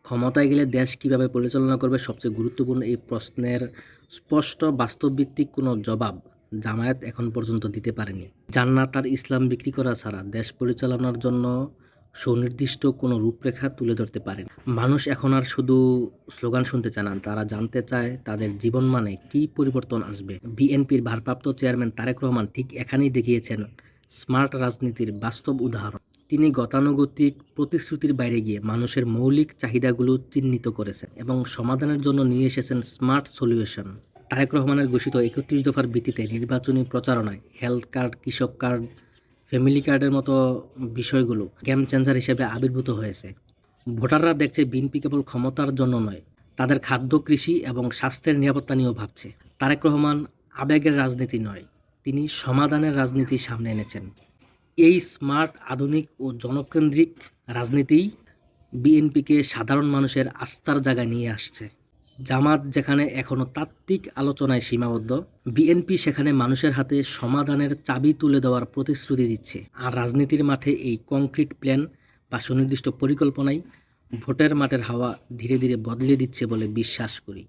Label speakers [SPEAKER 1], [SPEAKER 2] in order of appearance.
[SPEAKER 1] ক্ষমতায় গেলে দেশ কিভাবে পরিচালনা করবে সবচেয়ে গুরুত্বপূর্ণ এই প্রশ্নের স্পষ্ট বাস্তবভিত্তিক কোনো জবাব জামায়াত এখন পর্যন্ত দিতে পারেনি। জান্নাত আর ইসলাম বিক্রি করা ছাড়া দেশ পরিচালনার জন্য সুনির্দিষ্ট কোনো রূপরেখা তুলে ধরতে পারেনি। মানুষ এখন আর শুধু স্লোগান শুনতে চায় না, তারা জানতে চায় তাদের জীবন মানে কী পরিবর্তন আসবে। বিএনপির ভারপ্রাপ্ত চেয়ারম্যান তারেক রহমান ঠিক এখানেই দেখিয়েছেন স্মার্ট রাজনীতির বাস্তব উদাহরণ। তিনি গতানুগতিক প্রতিশ্রুতির বাইরে গিয়ে মানুষের মৌলিক চাহিদাগুলো চিহ্নিত করেছেন এবং সমাধানের জন্য নিয়ে এসেছেন স্মার্ট সলিউশন। তারেক রহমানের ঘোষিত ৩১ দফার ভিত্তিতে নির্বাচনী প্রচারণায় হেলথ কার্ড, কৃষক কার্ড, ফ্যামিলি কার্ডের মতো বিষয়গুলো গেম চেঞ্জার হিসেবে আবির্ভূত হয়েছে। ভোটাররা দেখছে বিএনপি কেবল ক্ষমতার জন্য নয়, তাদের খাদ্য, কৃষি এবং স্বাস্থ্যের নিরাপত্তা নিয়েও ভাবছে। তারেক রহমান আবেগের রাজনীতি নয়, তিনি সমাধানের রাজনীতি সামনে এনেছেন। এই স্মার্ট, আধুনিক ও জনকেন্দ্রিক রাজনীতিই বিএনপিকে সাধারণ মানুষের আস্থার জায়গায় নিয়ে আসছে। জামাত যেখানে এখনও তাত্ত্বিক আলোচনায় সীমাবদ্ধ, বিএনপি সেখানে মানুষের হাতে সমাধানের চাবি তুলে দেওয়ার প্রতিশ্রুতি দিচ্ছে। আর রাজনীতির মাঠে এই কংক্রিট প্ল্যান বা সুনির্দিষ্ট পরিকল্পনাই ভোটের মাঠের হাওয়া ধীরে ধীরে বদলে দিচ্ছে বলে বিশ্বাস করি।